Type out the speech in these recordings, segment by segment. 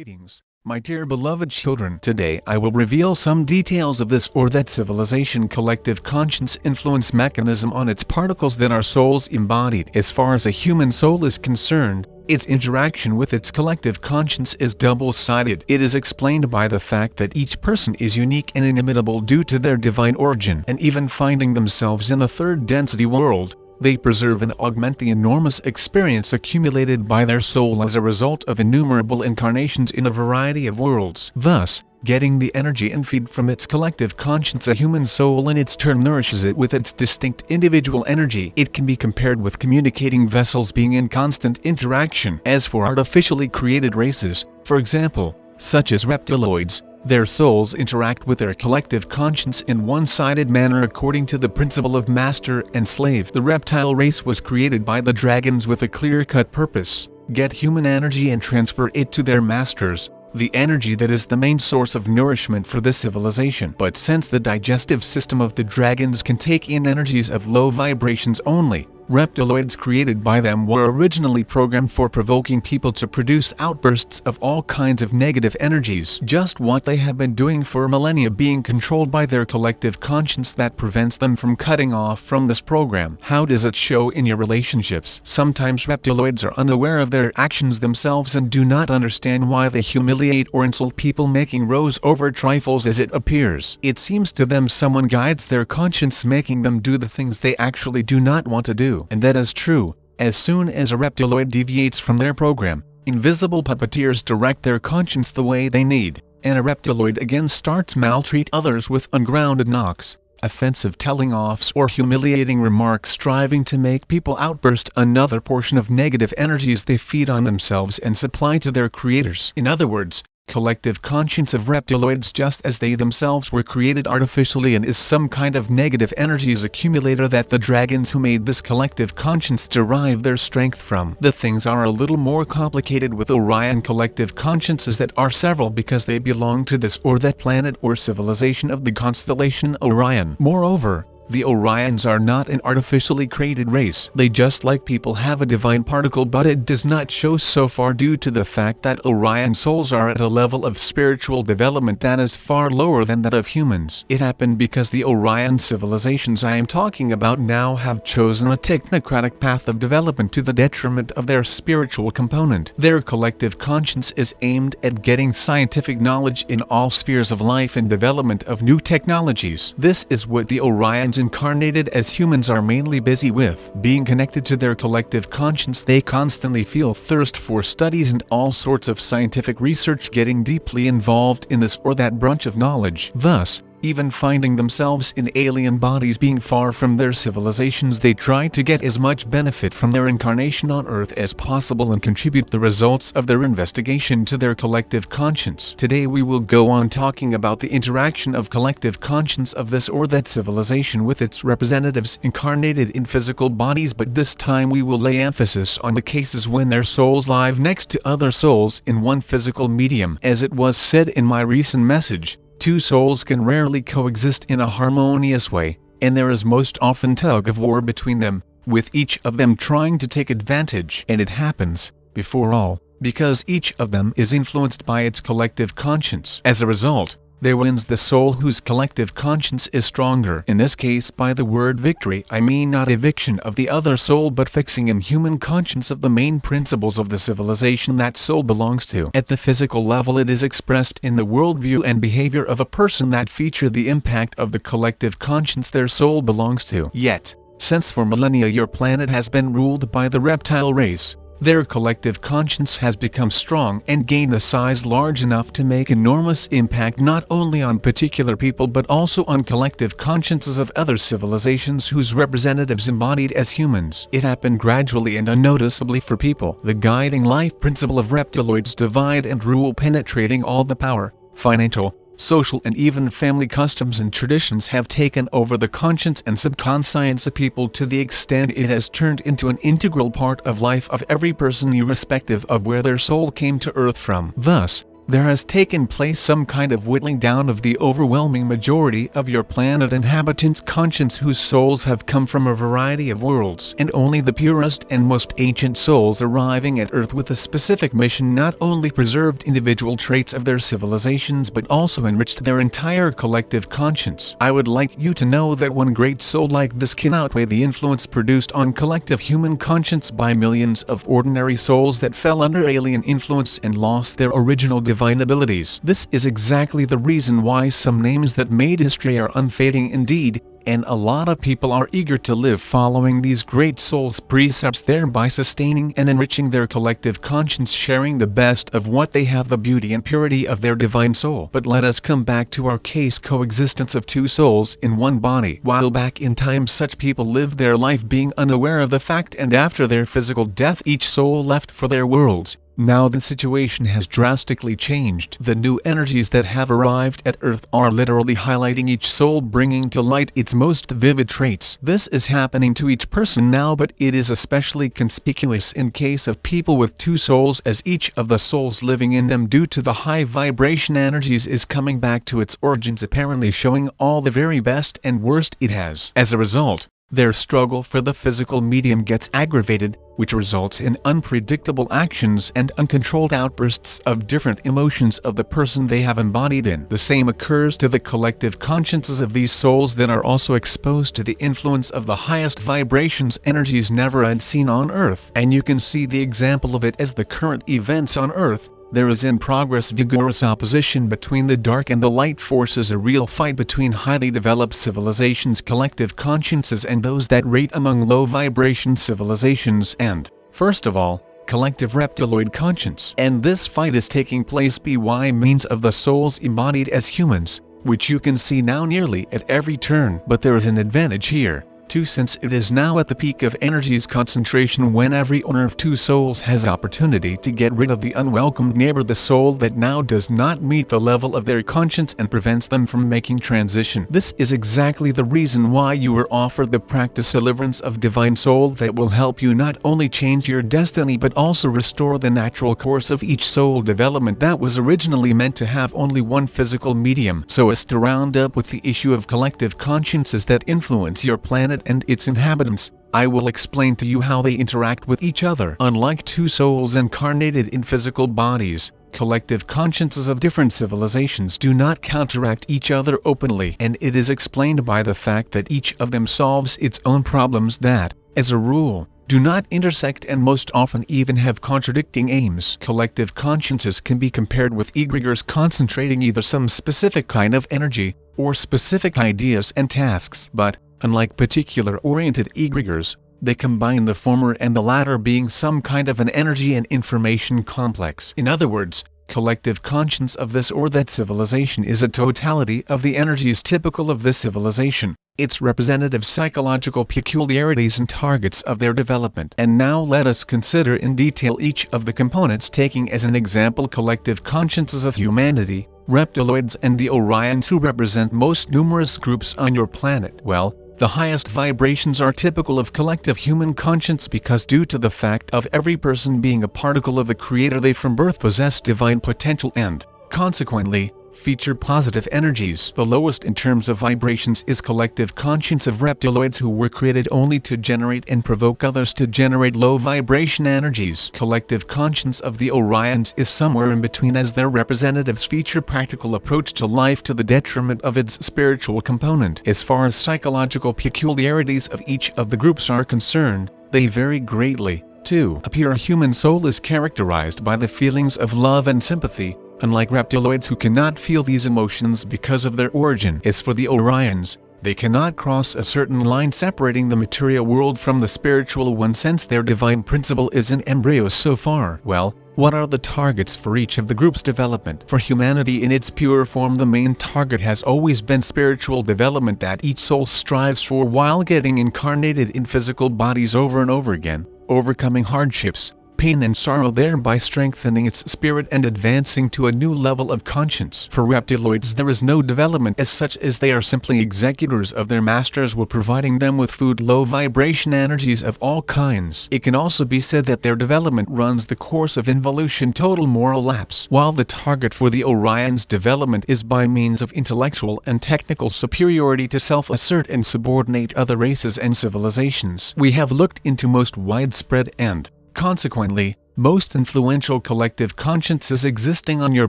Greetings, my dear beloved children. Today I will reveal some details of this or that civilization collective conscience influence mechanism on its particles that our souls embodied. As far as a human soul is concerned, its interaction with its collective conscience is double-sided. It is explained by the fact that each person is unique and inimitable due to their divine origin, and even finding themselves in the third density world, they preserve and augment the enormous experience accumulated by their soul as a result of innumerable incarnations in a variety of worlds. Thus, getting the energy and feed from its collective conscience, a human soul in its turn nourishes it with its distinct individual energy. It can be compared with communicating vessels being in constant interaction. As for artificially created races, for example, such as reptiloids, their souls interact with their collective conscience in one-sided manner according to the principle of master and slave. The reptile race was created by the dragons with a clear-cut purpose: get human energy and transfer it to their masters, the energy that is the main source of nourishment for this civilization. But since the digestive system of the dragons can take in energies of low vibrations only, reptiloids created by them were originally programmed for provoking people to produce outbursts of all kinds of negative energies. Just what they have been doing for millennia, being controlled by their collective conscience that prevents them from cutting off from this program. How does it show in your relationships? Sometimes reptiloids are unaware of their actions themselves and do not understand why they humiliate or insult people, making rows over trifles. As it appears, it seems to them someone guides their conscience, making them do the things they actually do not want to do. And that is true. As soon as a reptiloid deviates from their program, invisible puppeteers direct their conscience the way they need, and a reptiloid again starts maltreat others with ungrounded knocks, offensive telling-offs, or humiliating remarks, striving to make people outburst another portion of negative energies they feed on themselves and supply to their creators. In other words, collective conscience of reptiloids, just as they themselves were created artificially, and is some kind of negative energies accumulator that the dragons who made this collective conscience derive their strength from. The things are a little more complicated with Orion collective consciences that are several because they belong to this or that planet or civilization of the constellation Orion. Moreover, the Orions are not an artificially created race. They, just like people, have a divine particle, but it does not show so far due to the fact that Orion souls are at a level of spiritual development that is far lower than that of humans. It happened because the Orion civilizations I am talking about now have chosen a technocratic path of development to the detriment of their spiritual component. Their collective conscience is aimed at getting scientific knowledge in all spheres of life and development of new technologies. This is what the Orions incarnated as humans are mainly busy with. Being connected to their collective conscience, they constantly feel thirst for studies and all sorts of scientific research, getting deeply involved in this or that branch of knowledge. Thus, even finding themselves in alien bodies, being far from their civilizations, they try to get as much benefit from their incarnation on Earth as possible and contribute the results of their investigation to their collective conscience. Today we will go on talking about the interaction of collective conscience of this or that civilization with its representatives incarnated in physical bodies, but this time we will lay emphasis on the cases when their souls live next to other souls in one physical medium. As it was said in my recent message, two souls can rarely coexist in a harmonious way, and there is most often tug-of-war between them, with each of them trying to take advantage. And it happens, before all, because each of them is influenced by its collective conscience. As a result, there wins the soul whose collective conscience is stronger. In this case, by the word victory, I mean not eviction of the other soul, but fixing in human conscience of the main principles of the civilization that soul belongs to. At the physical level, it is expressed in the worldview and behavior of a person that feature the impact of the collective conscience their soul belongs to. Yet, since for millennia your planet has been ruled by the reptile race, their collective conscience has become strong and gained a size large enough to make enormous impact not only on particular people but also on collective consciences of other civilizations whose representatives embodied as humans. It happened gradually and unnoticeably for people. The guiding life principle of reptiloids divide and rule, penetrating all the power, financial, social and even family customs and traditions have taken over the conscience and subconscience of people to the extent it has turned into an integral part of life of every person irrespective of where their soul came to Earth from. Thus, there has taken place some kind of whittling down of the overwhelming majority of your planet inhabitants' conscience, whose souls have come from a variety of worlds, and only the purest and most ancient souls arriving at Earth with a specific mission not only preserved individual traits of their civilizations but also enriched their entire collective conscience. I would like you to know that one great soul like this can outweigh the influence produced on collective human conscience by millions of ordinary souls that fell under alien influence and lost their original divine abilities. This is exactly the reason why some names that made history are unfading indeed, and a lot of people are eager to live following these great souls' precepts, thereby sustaining and enriching their collective conscience, sharing the best of what they have, the beauty and purity of their divine soul. But let us come back to our case coexistence of two souls in one body. While back in time such people lived their life being unaware of the fact, and after their physical death each soul left for their worlds. Now the situation has drastically changed. The new energies that have arrived at Earth are literally highlighting each soul, bringing to light its most vivid traits. This is happening to each person now, but it is especially conspicuous in case of people with two souls, as each of the souls living in them due to the high vibration energies is coming back to its origins, apparently showing all the very best and worst it has. As a result, their struggle for the physical medium gets aggravated, which results in unpredictable actions and uncontrolled outbursts of different emotions of the person they have embodied in. The same occurs to the collective consciences of these souls that are also exposed to the influence of the highest vibrations energies never had seen on Earth. And you can see the example of it as the current events on Earth. There is in progress vigorous opposition between the dark and the light forces, a real fight between highly developed civilizations' collective consciences and those that rate among low vibration civilizations and, first of all, collective reptiloid conscience. And this fight is taking place by means of the souls embodied as humans, which you can see now nearly at every turn. But there is an advantage here, too, since it is now at the peak of energies concentration when every owner of two souls has opportunity to get rid of the unwelcomed neighbor, the soul that now does not meet the level of their conscience and prevents them from making transition. This is exactly the reason why you were offered the practice Deliverance of Divine Soul, that will help you not only change your destiny but also restore the natural course of each soul development that was originally meant to have only one physical medium, so as to round up with the issue of collective consciences that influence your planet and its inhabitants. I will explain to you how they interact with each other. Unlike two souls incarnated in physical bodies, collective consciences of different civilizations do not counteract each other openly, and it is explained by the fact that each of them solves its own problems that, as a rule, do not intersect and most often even have contradicting aims. Collective consciences can be compared with egregores concentrating either some specific kind of energy, or specific ideas and tasks, but, unlike particular-oriented egregores, they combine the former and the latter, being some kind of an energy and information complex. In other words, collective conscience of this or that civilization is a totality of the energies typical of this civilization, its representative psychological peculiarities and targets of their development. And now let us consider in detail each of the components, taking as an example collective consciences of humanity, reptiloids and the Orions, who represent most numerous groups on your planet. Well, the highest vibrations are typical of collective human conscience because due to the fact of every person being a particle of the Creator, they from birth possess divine potential and, consequently, feature positive energies. The lowest in terms of vibrations is collective conscience of reptiloids, who were created only to generate and provoke others to generate low vibration energies. Collective conscience of the Orions is somewhere in between, as their representatives feature practical approach to life to the detriment of its spiritual component. As far as psychological peculiarities of each of the groups are concerned, they vary greatly. 2. A pure human soul is characterized by the feelings of love and sympathy, unlike reptiloids who cannot feel these emotions because of their origin. As for the Orions, they cannot cross a certain line separating the material world from the spiritual one, since their divine principle is in embryo so far. Well, what are the targets for each of the group's development? For humanity in its pure form, the main target has always been spiritual development that each soul strives for while getting incarnated in physical bodies over and over again, overcoming hardships, pain and sorrow, thereby strengthening its spirit and advancing to a new level of conscience. For reptiloids there is no development as such, as they are simply executors of their masters while providing them with food, low vibration energies of all kinds. It can also be said that their development runs the course of involution, total moral lapse, while the target for the Orions' development is by means of intellectual and technical superiority to self-assert and subordinate other races and civilizations. We have looked into most widespread and, consequently, most influential collective consciences existing on your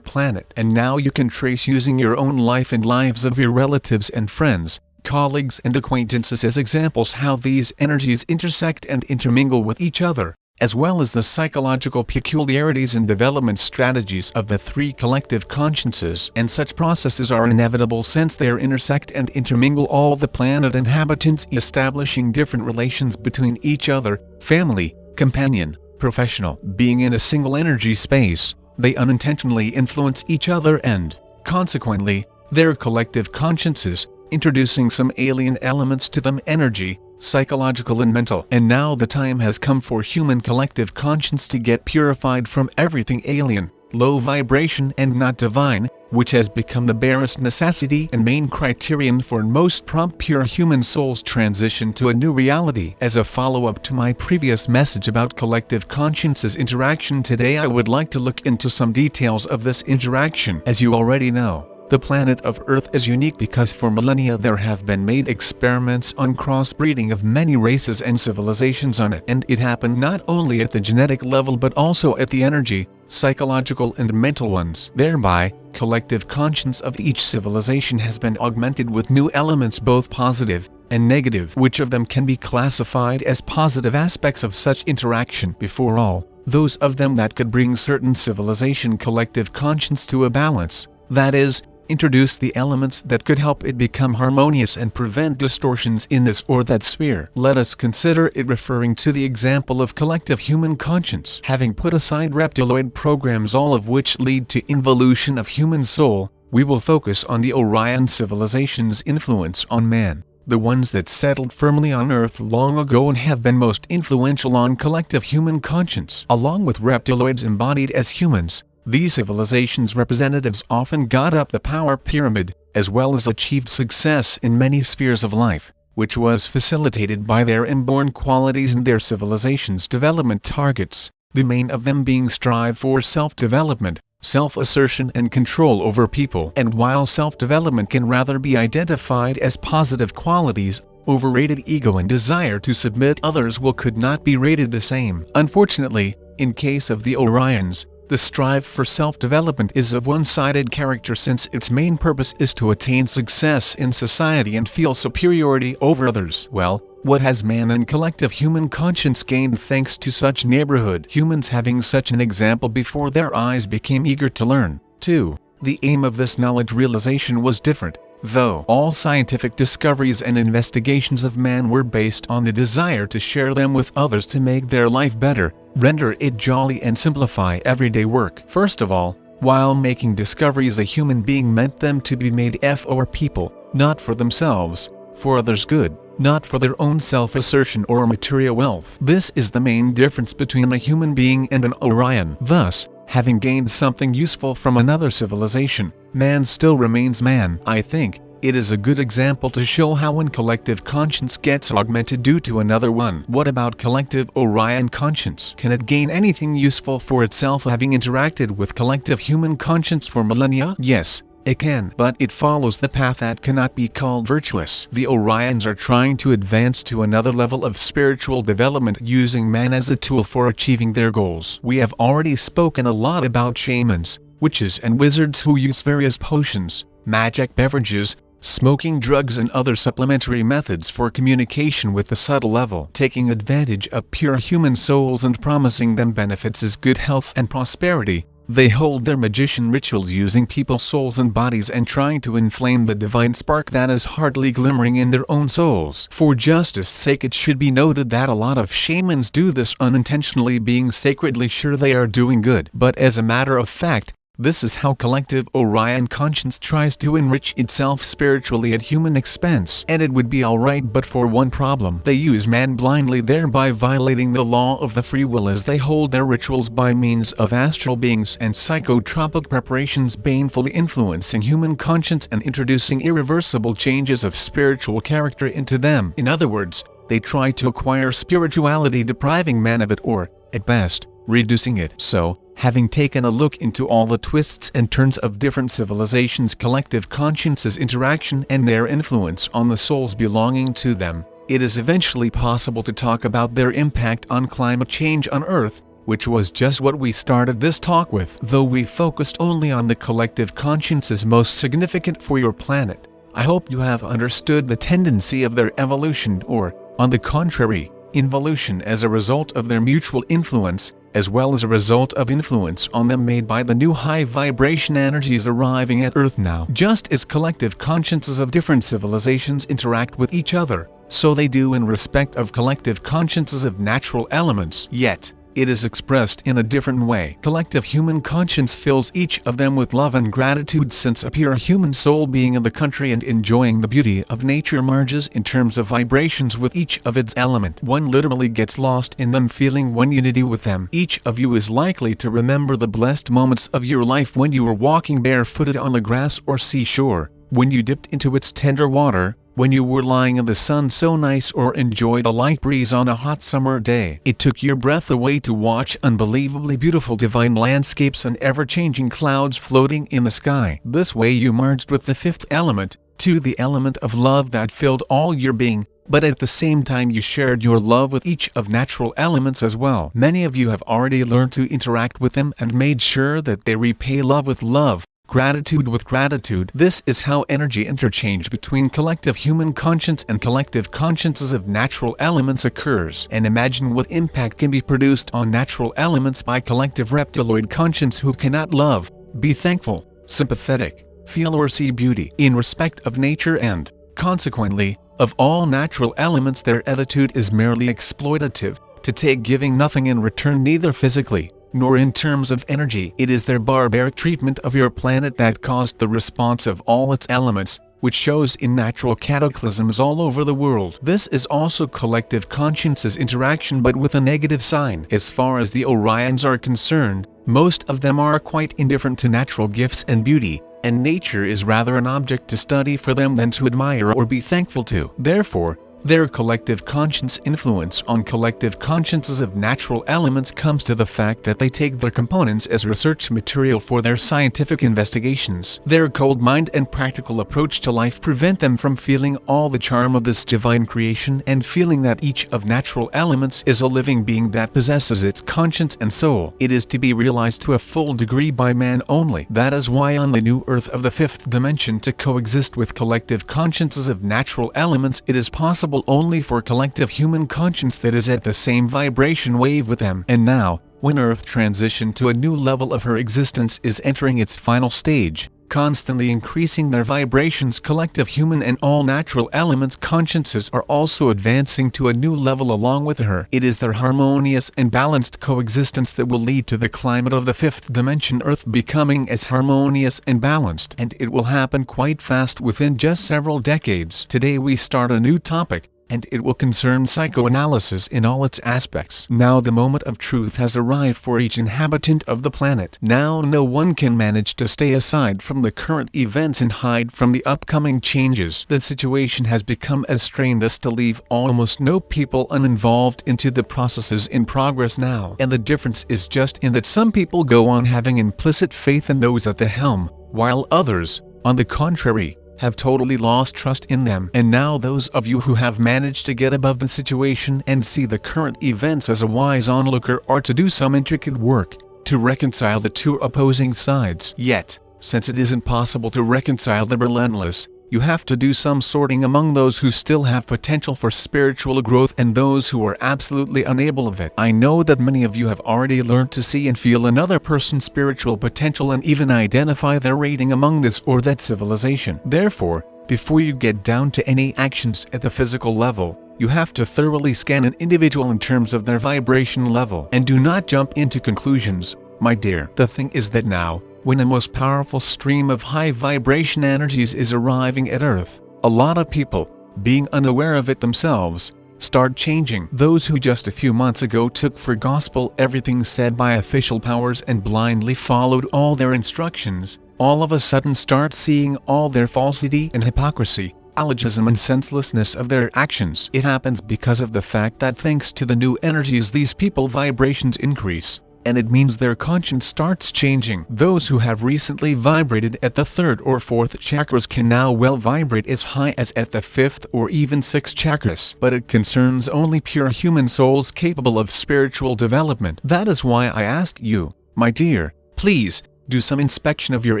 planet, and now you can trace, using your own life and lives of your relatives and friends, colleagues and acquaintances as examples, how these energies intersect and intermingle with each other, as well as the psychological peculiarities and development strategies of the three collective consciences. And such processes are inevitable since they intersect and intermingle all the planet inhabitants, establishing different relations between each other, family, companion, professional. Being in a single energy space, they unintentionally influence each other and, consequently, their collective consciences, introducing some alien elements to them: energy, psychological and mental. And now the time has come for human collective conscience to get purified from everything alien, low vibration and not divine, which has become the barest necessity and main criterion for most prompt pure human souls' transition to a new reality. As a follow-up to my previous message about collective conscience's interaction, today I would like to look into some details of this interaction. As you already know, the planet of Earth is unique because for millennia there have been made experiments on crossbreeding of many races and civilizations on it, and it happened not only at the genetic level but also at the energy, psychological and mental ones. Thereby, collective conscience of each civilization has been augmented with new elements, both positive and negative. Which of them can be classified as positive aspects of such interaction? Before all, those of them that could bring certain civilization collective conscience to a balance, that is, introduce the elements that could help it become harmonious and prevent distortions in this or that sphere. Let us consider it referring to the example of collective human conscience. Having put aside reptiloid programs, all of which lead to involution of human soul, we will focus on the Orion civilization's influence on man, the ones that settled firmly on Earth long ago and have been most influential on collective human conscience. Along with reptiloids embodied as humans, these civilizations' representatives often got up the power pyramid, as well as achieved success in many spheres of life, which was facilitated by their inborn qualities and their civilization's development targets, the main of them being strive for self-development, self-assertion and control over people. And while self-development can rather be identified as positive qualities, overrated ego and desire to submit others could not be rated the same. Unfortunately, in case of the Orions, the strive for self-development is of one-sided character, since its main purpose is to attain success in society and feel superiority over others. Well, what has man and collective human conscience gained thanks to such neighborhood humans having such an example before their eyes became eager to learn? 2. The aim of this knowledge realization was different. Though all scientific discoveries and investigations of man were based on the desire to share them with others to make their life better, render it jolly and simplify everyday work. First of all, while making discoveries, a human being meant them to be made for people, not for themselves, for others' good, not for their own self-assertion or material wealth. This is the main difference between a human being and an Orion. Thus, having gained something useful from another civilization, man still remains man. I think it is a good example to show how when collective conscience gets augmented due to another one. What about collective Orion conscience? Can it gain anything useful for itself having interacted with collective human conscience for millennia? Yes, it can, but it follows the path that cannot be called virtuous. The Orions are trying to advance to another level of spiritual development using man as a tool for achieving their goals. We have already spoken a lot about shamans, witches and wizards who use various potions, magic beverages, smoking drugs and other supplementary methods for communication with the subtle level, taking advantage of pure human souls and promising them benefits as good health and prosperity. They hold their magician rituals using people's souls and bodies and trying to inflame the divine spark that is hardly glimmering in their own souls. For justice sake, it should be noted that a lot of shamans do this unintentionally, being sacredly sure they are doing good. But as a matter of fact, This is how collective Orion conscience tries to enrich itself spiritually at human expense. And it would be alright but for one problem. They use man blindly, thereby violating the law of the free will, as they hold their rituals by means of astral beings and psychotropic preparations, banefully influencing human conscience and introducing irreversible changes of spiritual character into them. In other words, they try to acquire spirituality, depriving man of it, or, at best, reducing it. So, having taken a look into all the twists and turns of different civilizations' collective consciences' interaction and their influence on the souls belonging to them, it is eventually possible to talk about their impact on climate change on Earth, which was just what we started this talk with. Though we focused only on the collective consciences most significant for your planet, I hope you have understood the tendency of their evolution, or, on the contrary, involution, as a result of their mutual influence, as well as a result of influence on them made by the new high vibration energies arriving at Earth now. Just as collective consciences of different civilizations interact with each other, so they do in respect of collective consciences of natural elements. Yet, it is expressed in a different way. Collective human conscience fills each of them with love and gratitude, since a pure human soul being in the country and enjoying the beauty of nature merges in terms of vibrations with each of its element. One literally gets lost in them, feeling one unity with them. Each of you is likely to remember the blessed moments of your life when you were walking barefooted on the grass or seashore, when you dipped into its tender water, when you were lying in the sun so nice, or enjoyed a light breeze on a hot summer day. It took your breath away to watch unbelievably beautiful divine landscapes and ever-changing clouds floating in the sky. This way you merged with the fifth element, to the element of love that filled all your being, but at the same time you shared your love with each of natural elements as well. Many of you have already learned to interact with them and made sure that they repay love with love, gratitude with gratitude. This is how energy interchange between collective human conscience and collective consciences of natural elements occurs. And imagine what impact can be produced on natural elements by collective reptiloid conscience who cannot love, be thankful, sympathetic, feel or see beauty in respect of nature, and, consequently, of all natural elements. Their attitude is merely exploitative, to take giving nothing in return, neither physically nor in terms of energy. It is their barbaric treatment of your planet that caused the response of all its elements, which shows in natural cataclysms all over the world. This is also collective conscience's interaction, but with a negative sign. As far as the Orions are concerned, most of them are quite indifferent to natural gifts and beauty, and nature is rather an object to study for them than to admire or be thankful to. Therefore, their collective conscience influence on collective consciences of natural elements comes to the fact that they take their components as research material for their scientific investigations. Their cold mind and practical approach to life prevent them from feeling all the charm of this divine creation and feeling that each of natural elements is a living being that possesses its conscience and soul. It is to be realized to a full degree by man only. That is why on the new Earth of the fifth dimension, to coexist with collective consciences of natural elements, it is possible only for collective human conscience that is at the same vibration wave with them. And now, when Earth transition to a new level of her existence is entering its final stage, constantly increasing their vibrations, collective human and all natural elements consciences are also advancing to a new level along with her. It is their harmonious and balanced coexistence that will lead to the climate of the fifth dimension Earth becoming as harmonious and balanced, and it will happen quite fast within just several decades. Today we start a new topic, and it will concern psychoanalysis in all its aspects. Now the moment of truth has arrived for each inhabitant of the planet. Now no one can manage to stay aside from the current events and hide from the upcoming changes. The situation has become as strained as to leave almost no people uninvolved into the processes in progress now. And the difference is just in that some people go on having implicit faith in those at the helm, while others, on the contrary, have totally lost trust in them. And now those of you who have managed to get above the situation and see the current events as a wise onlooker are to do some intricate work to reconcile the two opposing sides. Yet, since it isn't possible to reconcile the relentless, you have to do some sorting among those who still have potential for spiritual growth and those who are absolutely unable of it. I know that many of you have already learned to see and feel another person's spiritual potential and even identify their rating among this or that civilization. Therefore, before you get down to any actions at the physical level, you have to thoroughly scan an individual in terms of their vibration level. And do not jump into conclusions, my dear. The thing is that now, when a most powerful stream of high vibration energies is arriving at Earth, a lot of people, being unaware of it themselves, start changing. Those who just a few months ago took for gospel everything said by official powers and blindly followed all their instructions, all of a sudden start seeing all their falsity and hypocrisy, allegism and senselessness of their actions. It happens because of the fact that thanks to the new energies these people vibrations increase, and it means their conscience starts changing. Those who have recently vibrated at the 3rd or 4th chakras can now well vibrate as high as at the 5th or even 6th chakras. But it concerns only pure human souls capable of spiritual development. That is why I ask you, my dear, please, do some inspection of your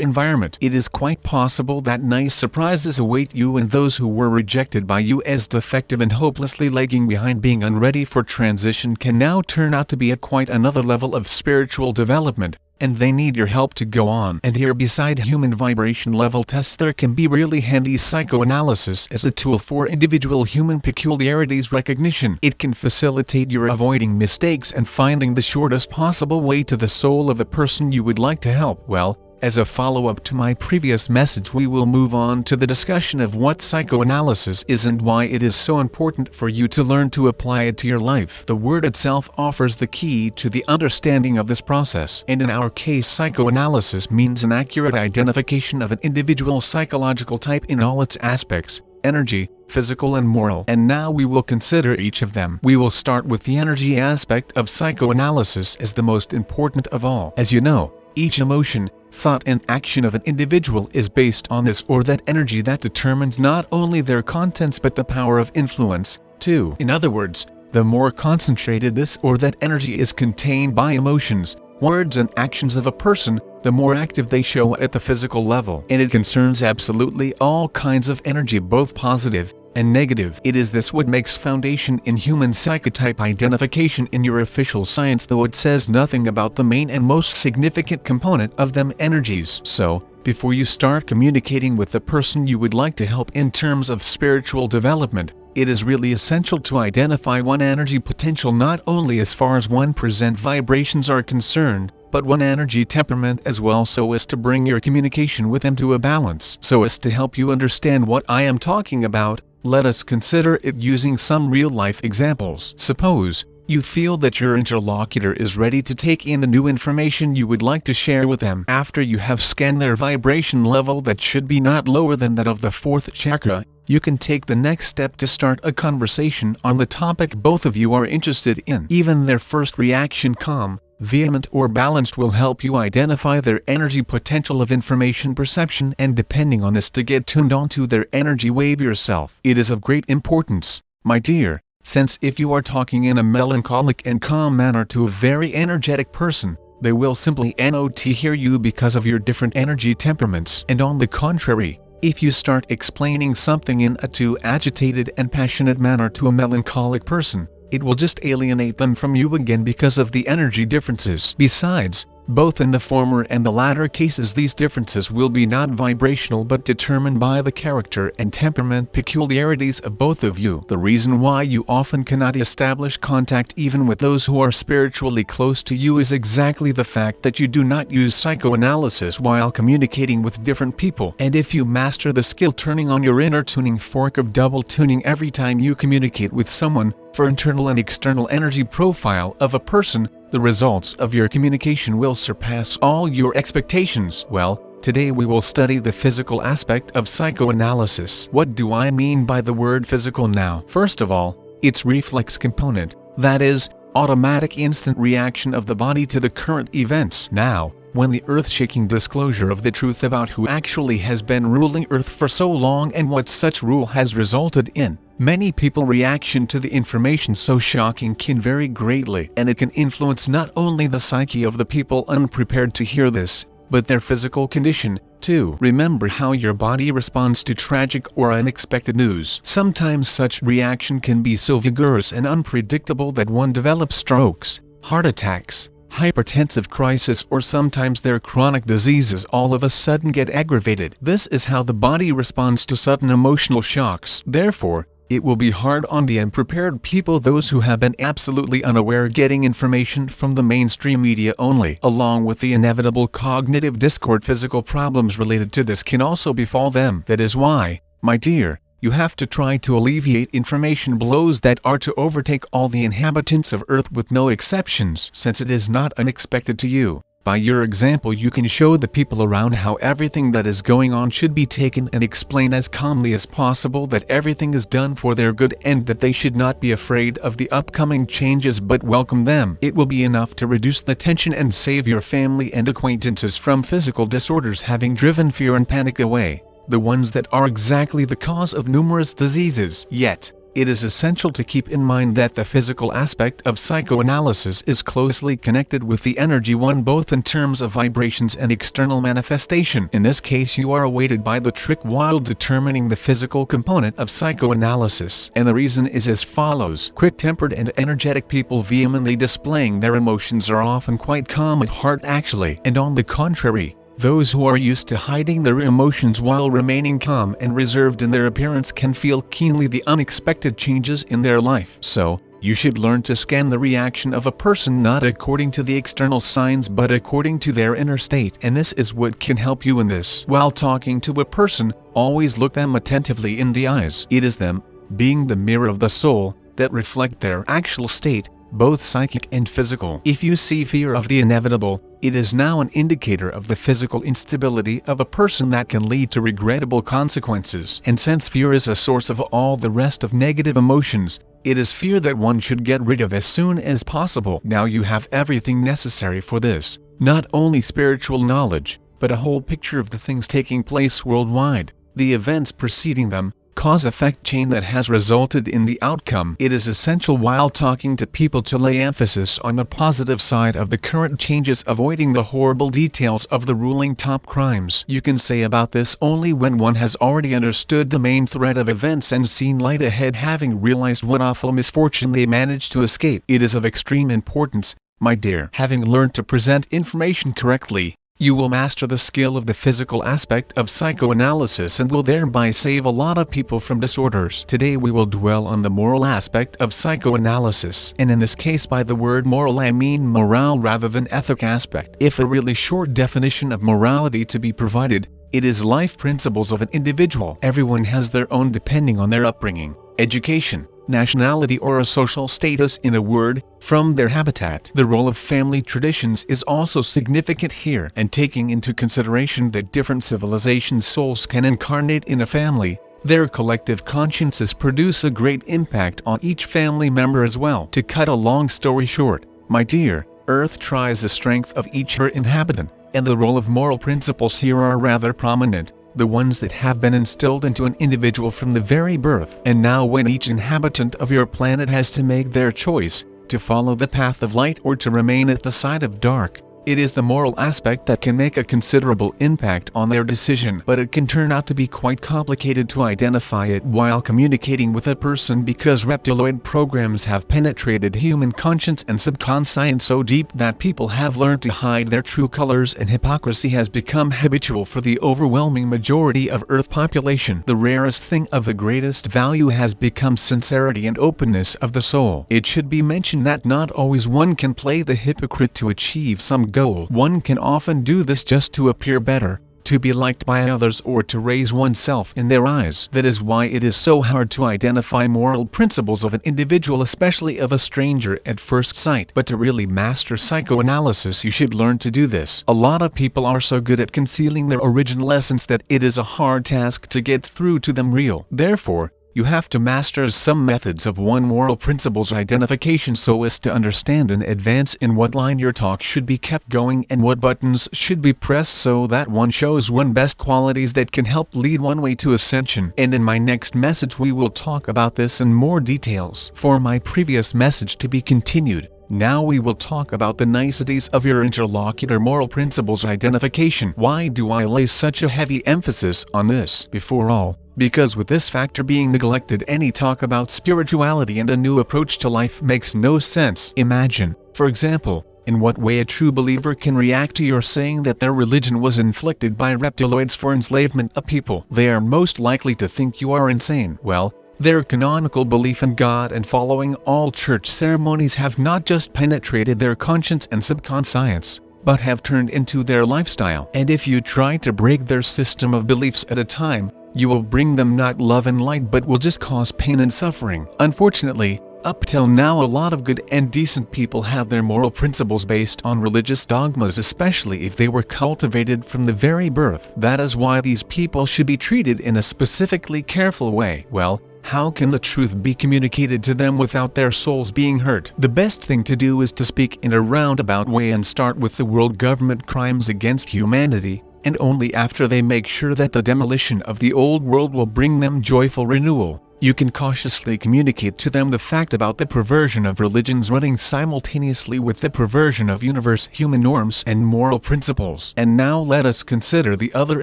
environment. It is quite possible that nice surprises await you, and those who were rejected by you as defective and hopelessly lagging behind, being unready for transition, can now turn out to be at quite another level of spiritual development, and they need your help to go on. And here, beside human vibration level tests, there can be really handy psychoanalysis as a tool for individual human peculiarities recognition. It can facilitate your avoiding mistakes and finding the shortest possible way to the soul of the person you would like to help. Well, as a follow-up to my previous message, we will move on to the discussion of what psychoanalysis is and why it is so important for you to learn to apply it to your life. The word itself offers the key to the understanding of this process, and in our case, psychoanalysis means an accurate identification of an individual psychological type in all its aspects: energy, physical and moral. And now we will consider each of them. We will start with the energy aspect of psychoanalysis as the most important of all. As you know, each emotion, thought and action of an individual is based on this or that energy that determines not only their contents but the power of influence, too. In other words, the more concentrated this or that energy is contained by emotions, words and actions of a person, the more active they show at the physical level. And it concerns absolutely all kinds of energy, both positive and negative. It is this what makes foundation in human psychotype identification in your official science, though it says nothing about the main and most significant component of them, energies. So, before you start communicating with the person you would like to help in terms of spiritual development, it is really essential to identify one energy potential, not only as far as one present vibrations are concerned, but one energy temperament as well, so as to bring your communication with them to a balance. So as to help you understand what I am talking about, let us consider it using some real-life examples. Suppose you feel that your interlocutor is ready to take in the new information you would like to share with them. After you have scanned their vibration level that should be not lower than that of the 4th chakra, you can take the next step to start a conversation on the topic both of you are interested in. Even their first reaction, calm, vehement or balanced, will help you identify their energy potential of information perception, and depending on this to get tuned onto their energy wave yourself. It is of great importance, my dear, since if you are talking in a melancholic and calm manner to a very energetic person, they will simply not hear you because of your different energy temperaments. And on the contrary, if you start explaining something in a too agitated and passionate manner to a melancholic person, it will just alienate them from you again because of the energy differences. Besides, both in the former and the latter cases, these differences will be not vibrational but determined by the character and temperament peculiarities of both of you. The reason why you often cannot establish contact even with those who are spiritually close to you is exactly the fact that you do not use psychoanalysis while communicating with different people. And if you master the skill turning on your inner tuning fork of double tuning every time you communicate with someone, for internal and external energy profile of a person, the results of your communication will surpass all your expectations. Well, today we will study the physical aspect of psychoanalysis. What do I mean by the word physical now? First of all, its reflex component, that is, automatic instant reaction of the body to the current events. Now, when the earth-shaking disclosure of the truth about who actually has been ruling Earth for so long and what such rule has resulted in, many people's reaction to the information so shocking can vary greatly, and it can influence not only the psyche of the people unprepared to hear this, but their physical condition, too. Remember how your body responds to tragic or unexpected news. Sometimes such reaction can be so vigorous and unpredictable that one develops strokes, heart attacks, hypertensive crisis, or sometimes their chronic diseases all of a sudden get aggravated. This is how the body responds to sudden emotional shocks. Therefore, It will be hard on the unprepared people, those who have been absolutely unaware, getting information from the mainstream media only. Along with the inevitable cognitive discord, physical problems related to this can also befall them. That is why, my dear, you have to try to alleviate information blows that are to overtake all the inhabitants of Earth with no exceptions, since it is not unexpected to you. By your example you can show the people around how everything that is going on should be taken, and explain as calmly as possible that everything is done for their good and that they should not be afraid of the upcoming changes but welcome them. It will be enough to reduce the tension and save your family and acquaintances from physical disorders having driven fear and panic away, the ones that are exactly the cause of numerous diseases. Yet, it is essential to keep in mind that the physical aspect of psychoanalysis is closely connected with the energy one, both in terms of vibrations and external manifestation. In this case you are awaited by the trick while determining the physical component of psychoanalysis, and the reason is as follows. Quick-tempered and energetic people vehemently displaying their emotions are often quite calm at heart actually, and on the contrary, those who are used to hiding their emotions while remaining calm and reserved in their appearance can feel keenly the unexpected changes in their life. So, you should learn to scan the reaction of a person not according to the external signs but according to their inner state, and this is what can help you in this. While talking to a person, always look them attentively in the eyes. It is them, being the mirror of the soul, that reflect their actual state, both psychic and physical. If you see fear of the inevitable, it is now an indicator of the physical instability of a person that can lead to regrettable consequences. And since fear is a source of all the rest of negative emotions, it is fear that one should get rid of as soon as possible. Now you have everything necessary for this, not only spiritual knowledge, but a whole picture of the things taking place worldwide, the events preceding them, cause-effect chain that has resulted in the outcome. It is essential while talking to people to lay emphasis on the positive side of the current changes, avoiding the horrible details of the ruling top crimes. You can say about this only when one has already understood the main thread of events and seen light ahead, having realized what awful misfortune they managed to escape. It is of extreme importance, my dear. Having learned to present information correctly, you will master the skill of the physical aspect of psychoanalysis and will thereby save a lot of people from disorders. Today we will dwell on the moral aspect of psychoanalysis, and in this case by the word moral I mean morale rather than ethic aspect. If a really short definition of morality to be provided, it is life principles of an individual. Everyone has their own depending on their upbringing, education, nationality or a social status, in a word, from their habitat. The role of family traditions is also significant here, and taking into consideration that different civilization souls can incarnate in a family, their collective consciences produce a great impact on each family member as well. To cut a long story short, my dear, Earth tries the strength of each her inhabitant, and the role of moral principles here are rather prominent, the ones that have been instilled into an individual from the very birth. And now when each inhabitant of your planet has to make their choice, to follow the path of light or to remain at the side of dark, it is the moral aspect that can make a considerable impact on their decision. But it can turn out to be quite complicated to identify it while communicating with a person, because reptiloid programs have penetrated human conscience and subconscious so deep that people have learned to hide their true colors, and hypocrisy has become habitual for the overwhelming majority of Earth population. The rarest thing of the greatest value has become sincerity and openness of the soul. It should be mentioned that not always one can play the hypocrite to achieve some goal. One can often do this just to appear better, to be liked by others, or to raise oneself in their eyes. That is why it is so hard to identify moral principles of an individual, especially of a stranger, at first sight. But to really master psychoanalysis you should learn to do this. A lot of people are so good at concealing their original essence that it is a hard task to get through to them real. Therefore, you have to master some methods of one moral principles identification so as to understand in advance in what line your talk should be kept going and what buttons should be pressed so that one shows one best qualities that can help lead one way to ascension. And in my next message we will talk about this in more details. For my previous message to be continued. Now we will talk about the niceties of your interlocutor moral principles identification. Why do I lay such a heavy emphasis on this? Before all, because with this factor being neglected, any talk about spirituality and a new approach to life makes no sense. Imagine, for example, in what way a true believer can react to your saying that their religion was inflicted by reptiloids for enslavement of people. They are most likely to think you are insane. Well, Their canonical belief in God and following all church ceremonies have not just penetrated their conscience and subconscious, but have turned into their lifestyle. And if you try to break their system of beliefs at a time, you will bring them not love and light but will just cause pain and suffering. Unfortunately, up till now a lot of good and decent people have their moral principles based on religious dogmas, especially if they were cultivated from the very birth. That is why these people should be treated in a specifically careful way. Well, how can the truth be communicated to them without their souls being hurt? The best thing to do is to speak in a roundabout way and start with the world government crimes against humanity, and only after they make sure that the demolition of the old world will bring them joyful renewal, you can cautiously communicate to them the fact about the perversion of religions running simultaneously with the perversion of universal human norms and moral principles. And now let us consider the other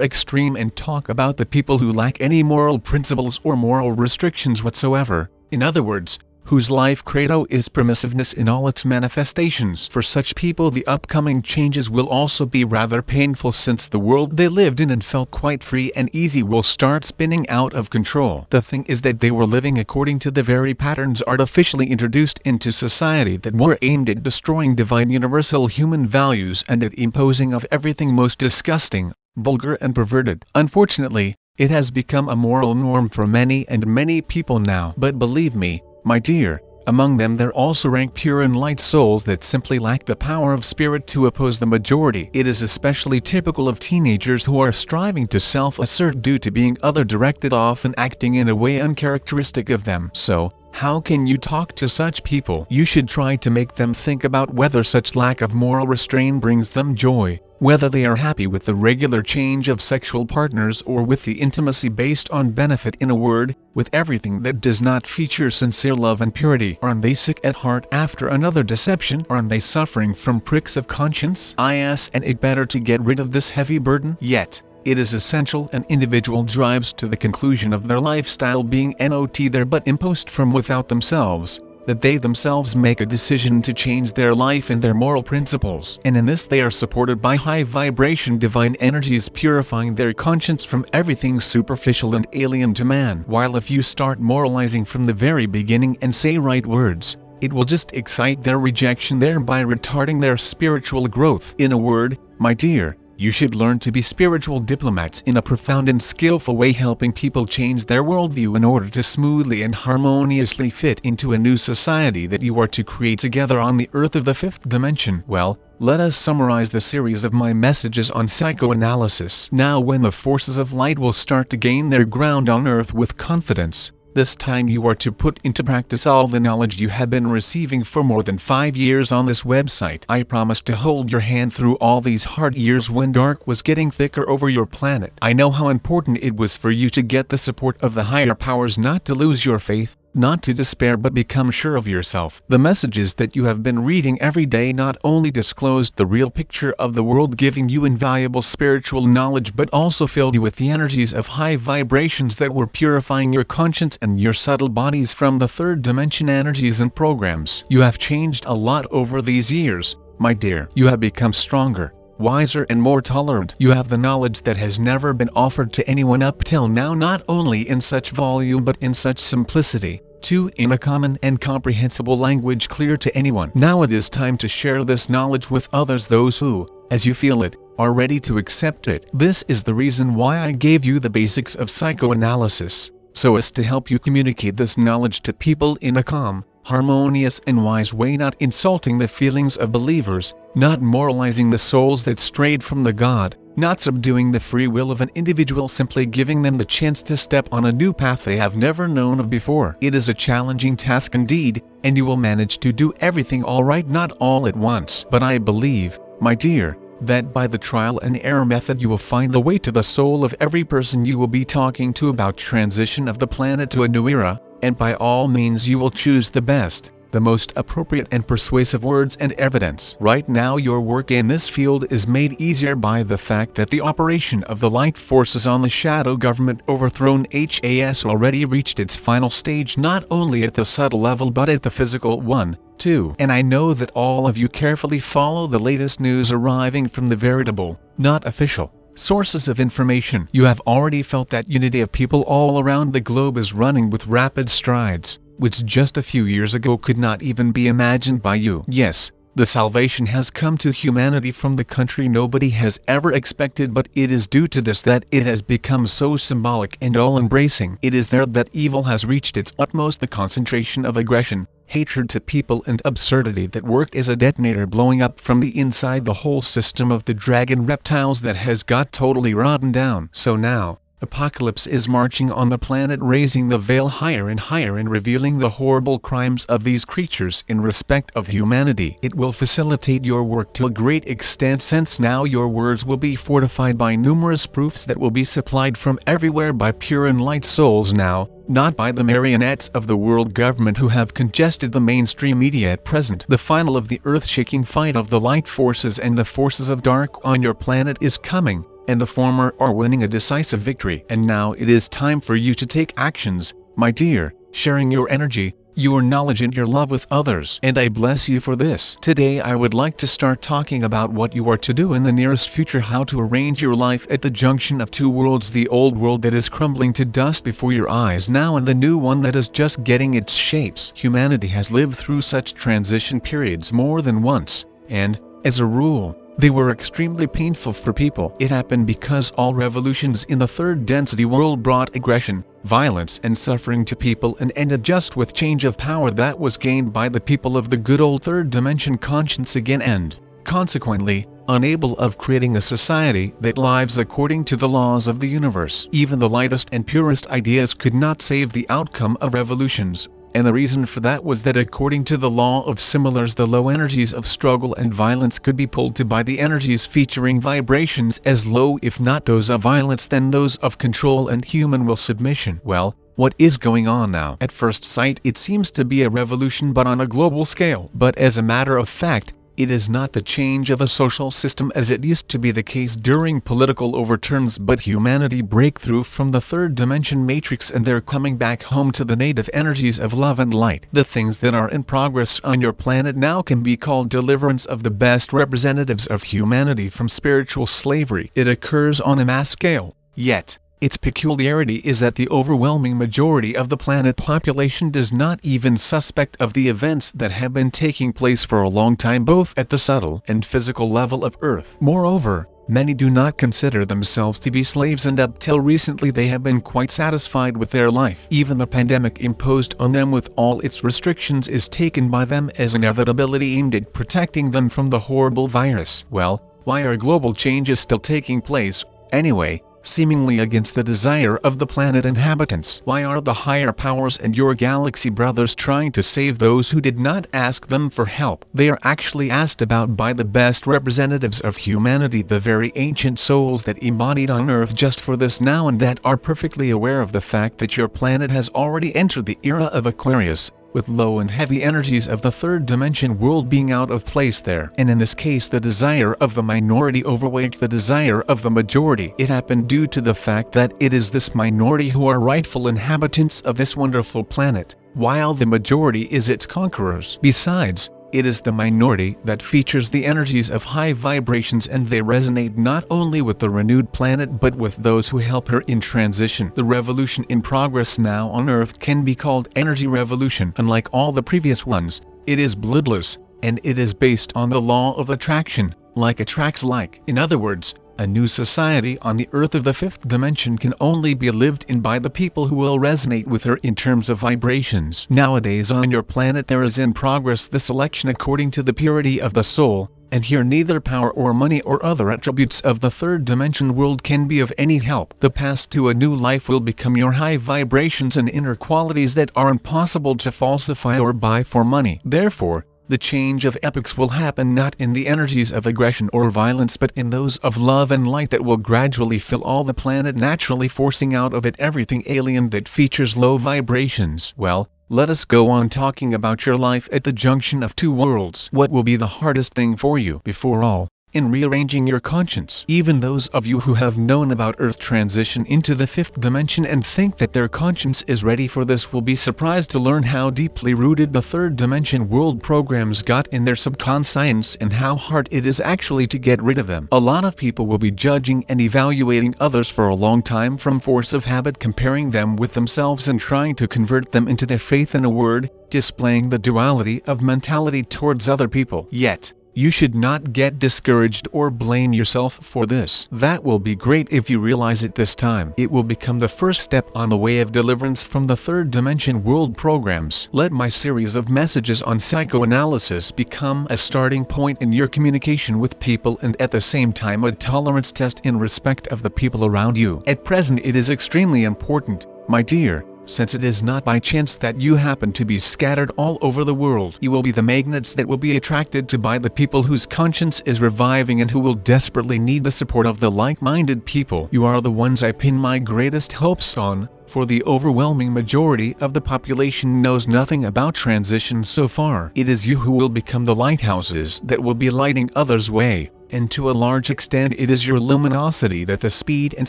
extreme and talk about the people who lack any moral principles or moral restrictions whatsoever. In other words, whose life credo is permissiveness in all its manifestations. For such people the upcoming changes will also be rather painful, since the world they lived in and felt quite free and easy will start spinning out of control. The thing is that they were living according to the very patterns artificially introduced into society that were aimed at destroying divine universal human values and at imposing of everything most disgusting, vulgar and perverted. Unfortunately, it has become a moral norm for many and many people now. But believe me, my dear, among them there also rank pure and light souls that simply lack the power of spirit to oppose the majority. It is especially typical of teenagers who are striving to self-assert due to being other-directed, often acting in a way uncharacteristic of them. So, how can you talk to such people? You should try to make them think about whether such lack of moral restraint brings them joy, whether they are happy with the regular change of sexual partners or with the intimacy based on benefit. In a word, with everything that does not feature sincere love and purity. Are they sick at heart after another deception? Are they suffering from pricks of conscience? And it better to get rid of this heavy burden. Yet, it is essential an individual drives to the conclusion of their lifestyle being not there but imposed from without themselves, that they themselves make a decision to change their life and their moral principles. And in this they are supported by high vibration divine energies purifying their conscience from everything superficial and alien to man. While if you start moralizing from the very beginning and say right words, it will just excite their rejection, thereby retarding their spiritual growth. In a word, my dear, you should learn to be spiritual diplomats in a profound and skillful way, helping people change their worldview in order to smoothly and harmoniously fit into a new society that you are to create together on the earth of the fifth dimension. Well, let us summarize the series of my messages on psychoanalysis. Now when the forces of light will start to gain their ground on earth with confidence, this time you are to put into practice all the knowledge you have been receiving for more than 5 years on this website. I promise to hold your hand through all these hard years when dark was getting thicker over your planet. I know how important it was for you to get the support of the higher powers, not to lose your faith, not to despair but become sure of yourself. The messages that you have been reading every day not only disclosed the real picture of the world, giving you invaluable spiritual knowledge, but also filled you with the energies of high vibrations that were purifying your conscience and your subtle bodies from the third dimension energies and programs. You have changed a lot over these years, my dear. You have become stronger, wiser and more tolerant. You have the knowledge that has never been offered to anyone up till now, not only in such volume but in such simplicity, too, in a common and comprehensible language clear to anyone. Now it is time to share this knowledge with others, those who, as you feel it, are ready to accept it. This is the reason why I gave you the basics of psychoanalysis, so as to help you communicate this knowledge to people in a calm, harmonious and wise way, not insulting the feelings of believers, not moralizing the souls that strayed from the God, not subduing the free will of an individual, simply giving them the chance to step on a new path they have never known of before. It is a challenging task indeed, and you will manage to do everything all right, not all at once. But I believe, my dear, that by the trial and error method you will find the way to the soul of every person you will be talking to about transition of the planet to a new era, and by all means you will choose the best, the most appropriate and persuasive words and evidence. Right now your work in this field is made easier by the fact that the operation of the light forces on the shadow government overthrown has already reached its final stage, not only at the subtle level but at the physical one, too. And I know that all of you carefully follow the latest news arriving from the veritable, not official, sources of information. You have already felt that unity of people all around the globe is running with rapid strides, which just a few years ago could not even be imagined by you. Yes, the salvation has come to humanity from the country nobody has ever expected, but it is due to this that it has become so symbolic and all-embracing. It is there that evil has reached its utmost, the concentration of aggression, hatred to people and absurdity that worked as a detonator, blowing up from the inside the whole system of the dragon reptiles that has got totally rotten down. So now, Apocalypse is marching on the planet, raising the veil higher and higher and revealing the horrible crimes of these creatures in respect of humanity. It will facilitate your work to a great extent, since now your words will be fortified by numerous proofs that will be supplied from everywhere by pure and light souls now, not by the marionettes of the world government who have congested the mainstream media at present. The final of the earth-shaking fight of the light forces and the forces of dark on your planet is coming, and the former are winning a decisive victory. And now it is time for you to take actions, my dear, sharing your energy, your knowledge and your love with others. And I bless you for this. Today I would like to start talking about what you are to do in the nearest future, how to arrange your life at the junction of two worlds, the old world that is crumbling to dust before your eyes now and the new one that is just getting its shapes. Humanity has lived through such transition periods more than once, and, as a rule, they were extremely painful for people. It happened because all revolutions in the third density world brought aggression, violence and suffering to people and ended just with change of power that was gained by the people of the good old third dimension conscience again, and, consequently, unable of creating a society that lives according to the laws of the universe. Even the lightest and purest ideas could not save the outcome of revolutions. And the reason for that was that according to the law of similars, the low energies of struggle and violence could be pulled to by the energies featuring vibrations as low, if not those of violence, than those of control and human will submission. Well, what is going on now? At first sight it seems to be a revolution, but on a global scale. But as a matter of fact, it is not the change of a social system as it used to be the case during political overturns, but humanity breakthrough from the third dimension matrix, and they're coming back home to the native energies of love and light. The things that are in progress on your planet now can be called deliverance of the best representatives of humanity from spiritual slavery. It occurs on a mass scale, yet its peculiarity is that the overwhelming majority of the planet population does not even suspect of the events that have been taking place for a long time, both at the subtle and physical level of Earth. Moreover, many do not consider themselves to be slaves, and up till recently they have been quite satisfied with their life. Even the pandemic imposed on them with all its restrictions is taken by them as an inevitability aimed at protecting them from the horrible virus. Well, why are global changes still taking place, anyway? Seemingly against the desire of the planet inhabitants. Why are the higher powers and your galaxy brothers trying to save those who did not ask them for help? They are actually asked about by the best representatives of humanity, the very ancient souls that embodied on Earth just for this now, and that are perfectly aware of the fact that your planet has already entered the era of Aquarius, with low and heavy energies of the third dimension world being out of place there. And in this case the desire of the minority overweights the desire of the majority. It happened due to the fact that it is this minority who are rightful inhabitants of this wonderful planet, while the majority is its conquerors. Besides, it is the minority that features the energies of high vibrations, and they resonate not only with the renewed planet but with those who help her in transition. The revolution in progress now on Earth can be called energy revolution. Unlike all the previous ones, it is bloodless, and it is based on the law of attraction, like attracts like. In other words, a new society on the Earth of the fifth dimension can only be lived in by the people who will resonate with her in terms of vibrations. Nowadays on your planet there is in progress the selection according to the purity of the soul, and here neither power or money or other attributes of the third dimension world can be of any help. The path to a new life will become your high vibrations and inner qualities that are impossible to falsify or buy for money. Therefore, the change of epochs will happen not in the energies of aggression or violence but in those of love and light that will gradually fill all the planet, naturally forcing out of it everything alien that features low vibrations. Well, let us go on talking about your life at the junction of two worlds. What will be the hardest thing for you? Before all, in rearranging your conscience. Even those of you who have known about Earth transition into the fifth dimension and think that their conscience is ready for this will be surprised to learn how deeply rooted the third dimension world programs got in their subconscience and how hard it is actually to get rid of them. A lot of people will be judging and evaluating others for a long time from force of habit, comparing them with themselves and trying to convert them into their faith. In a word, displaying the duality of mentality towards other people. Yet, you should not get discouraged or blame yourself for this. That will be great if you realize it this time. It will become the first step on the way of deliverance from the third dimension world programs. Let my series of messages on psychoanalysis become a starting point in your communication with people and at the same time a tolerance test in respect of the people around you. At present it is extremely important, my dear, since it is not by chance that you happen to be scattered all over the world. You will be the magnets that will be attracted to by the people whose conscience is reviving and who will desperately need the support of the like-minded people. You are the ones I pin my greatest hopes on, for the overwhelming majority of the population knows nothing about transition so far. It is you who will become the lighthouses that will be lighting others' way. And to a large extent it is your luminosity that the speed and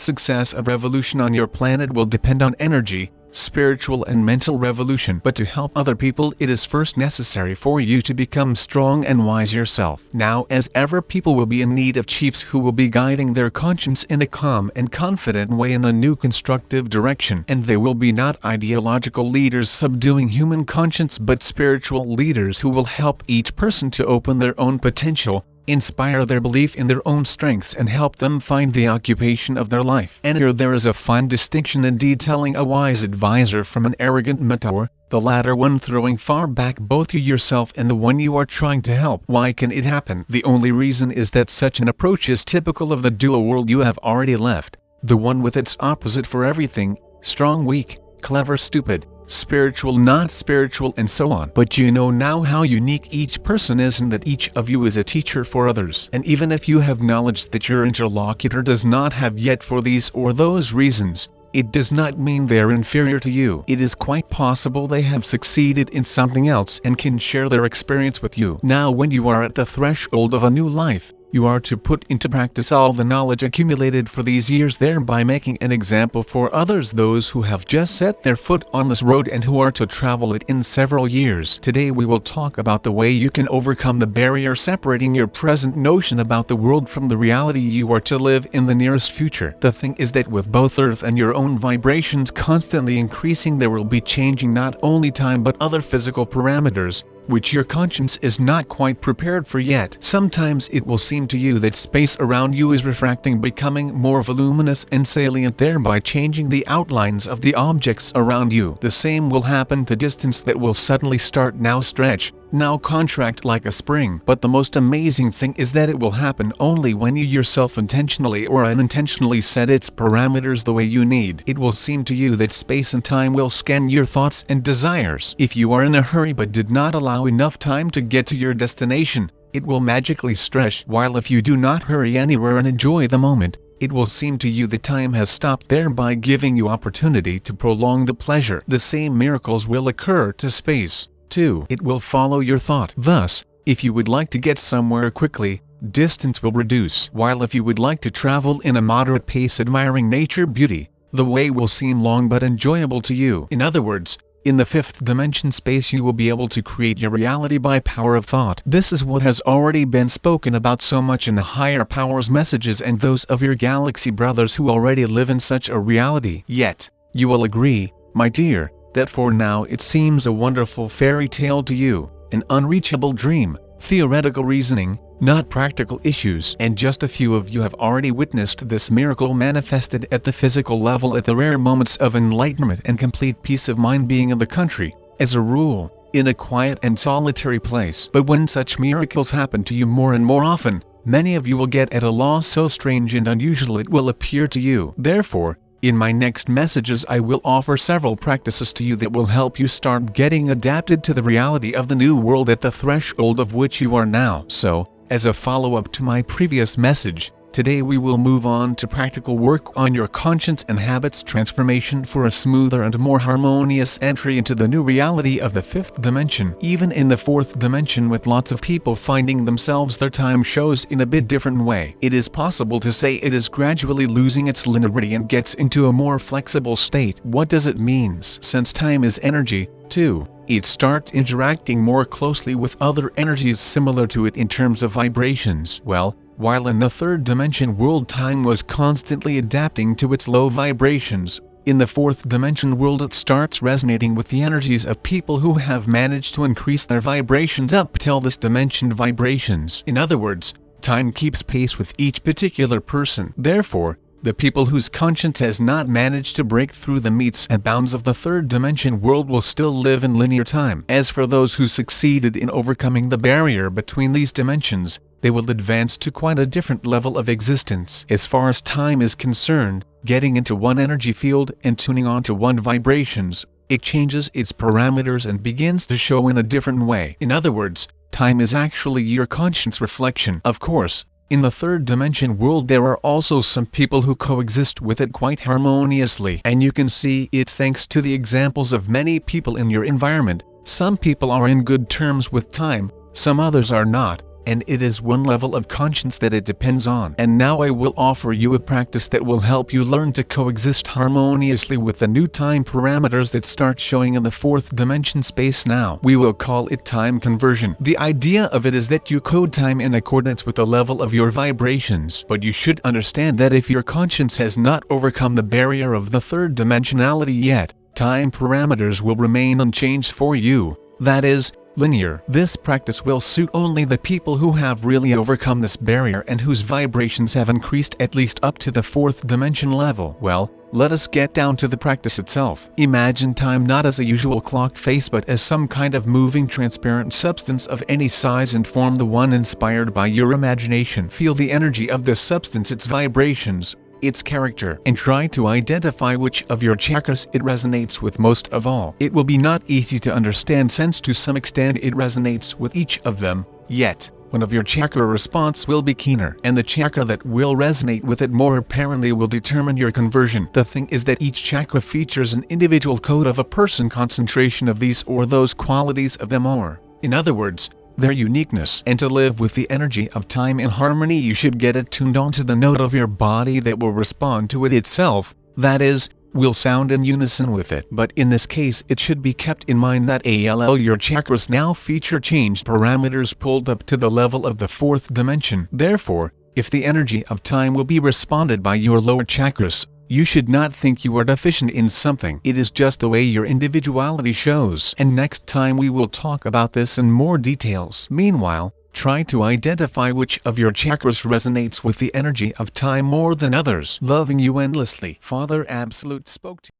success of revolution on your planet will depend on. Energy, spiritual and mental revolution. But to help other people it is first necessary for you to become strong and wise yourself. Now as ever people will be in need of chiefs who will be guiding their conscience in a calm and confident way in a new constructive direction. And they will be not ideological leaders subduing human conscience but spiritual leaders who will help each person to open their own potential, inspire their belief in their own strengths and help them find the occupation of their life. And here there is a fine distinction indeed, telling a wise advisor from an arrogant mentor, the latter one throwing far back both you yourself and the one you are trying to help. Why can it happen? The only reason is that such an approach is typical of the dual world you have already left, the one with its opposite for everything, strong weak, clever stupid, spiritual not spiritual and so on. But you know now how unique each person is and that each of you is a teacher for others. And even if you have knowledge that your interlocutor does not have yet for these or those reasons, it does not mean they are inferior to you. It is quite possible they have succeeded in something else and can share their experience with you. Now when you are at the threshold of a new life, you are to put into practice all the knowledge accumulated for these years, thereby making an example for others, those who have just set their foot on this road and who are to travel it in several years. Today we will talk about the way you can overcome the barrier separating your present notion about the world from the reality you are to live in the nearest future. The thing is that with both Earth and your own vibrations constantly increasing, there will be changing not only time but other physical parameters, which your conscience is not quite prepared for yet. Sometimes it will seem to you that space around you is refracting, becoming more voluminous and salient, thereby changing the outlines of the objects around you. The same will happen to distance, that will suddenly start now stretch, now contract like a spring. But the most amazing thing is that it will happen only when you yourself intentionally or unintentionally set its parameters the way you need. It will seem to you that space and time will scan your thoughts and desires. If you are in a hurry but did not allow enough time to get to your destination, it will magically stretch, while if you do not hurry anywhere and enjoy the moment, it will seem to you that time has stopped, thereby giving you opportunity to prolong the pleasure. The same miracles will occur to space, too. It will follow your thought. Thus, if you would like to get somewhere quickly, distance will reduce, while if you would like to travel in a moderate pace admiring nature beauty, the way will seem long but enjoyable to you. In other words, in the fifth dimension space you will be able to create your reality by power of thought. This is what has already been spoken about so much in the higher powers messages and those of your galaxy brothers who already live in such a reality. Yet, you will agree, my dear, that for now it seems a wonderful fairy tale to you, an unreachable dream, theoretical reasoning, not practical issues. And just a few of you have already witnessed this miracle manifested at the physical level at the rare moments of enlightenment and complete peace of mind, being in the country, as a rule, in a quiet and solitary place. But when such miracles happen to you more and more often, many of you will get at a loss so strange and unusual it will appear to you. Therefore, in my next messages I will offer several practices to you that will help you start getting adapted to the reality of the new world at the threshold of which you are now. So, as a follow-up to my previous message, Today we will move on to practical work on your conscience and habits transformation for a smoother and more harmonious entry into the new reality of the fifth dimension. Even in the fourth dimension, with lots of people finding themselves, their time shows in a bit different way. It is possible to say it is gradually losing its linearity and gets into a more flexible state. What does it mean? Since time is energy, too, it starts interacting more closely with other energies similar to it in terms of vibrations. Well, while in the third dimension world time was constantly adapting to its low vibrations, in the fourth dimension world it starts resonating with the energies of people who have managed to increase their vibrations up till this dimension vibrations. In other words, time keeps pace with each particular person. Therefore, the people whose conscience has not managed to break through the metes and bounds of the third dimension world will still live in linear time. As for those who succeeded in overcoming the barrier between these dimensions, they will advance to quite a different level of existence. As far as time is concerned, getting into one energy field and tuning on to one vibrations, it changes its parameters and begins to show in a different way. In other words, time is actually your conscience reflection. Of course, in the third dimension world there are also some people who coexist with it quite harmoniously, and you can see it thanks to the examples of many people in your environment. Some people are in good terms with time, some others are not, and it is one level of conscience that it depends on. And now I will offer you a practice that will help you learn to coexist harmoniously with the new time parameters that start showing in the fourth dimension space now. We will call it time conversion. The idea of it is that you code time in accordance with the level of your vibrations. But you should understand that if your conscience has not overcome the barrier of the third dimensionality yet, time parameters will remain unchanged for you. That is, linear. This practice will suit only the people who have really overcome this barrier and whose vibrations have increased at least up to the fourth dimension level. Well, let us get down to the practice itself. Imagine time not as a usual clock face but as some kind of moving transparent substance of any size and form, the one inspired by your imagination. Feel the energy of this substance, its vibrations, its character, and try to identify which of your chakras it resonates with most of all. It will be not easy to understand since to some extent it resonates with each of them, yet one of your chakra response will be keener, and the chakra that will resonate with it more apparently will determine your conversion. The thing is that each chakra features an individual code of a person, concentration of these or those qualities of them, or, in other words, their uniqueness. And to live with the energy of time in harmony, you should get it tuned onto the note of your body that will respond to it itself, that is, will sound in unison with it. But in this case it should be kept in mind that your chakras now feature changed parameters pulled up to the level of the fourth dimension. Therefore, if the energy of time will be responded by your lower chakras, you should not think you are deficient in something. It is just the way your individuality shows. And next time we will talk about this in more details. Meanwhile, try to identify which of your chakras resonates with the energy of time more than others. Loving you endlessly. Father Absolute spoke to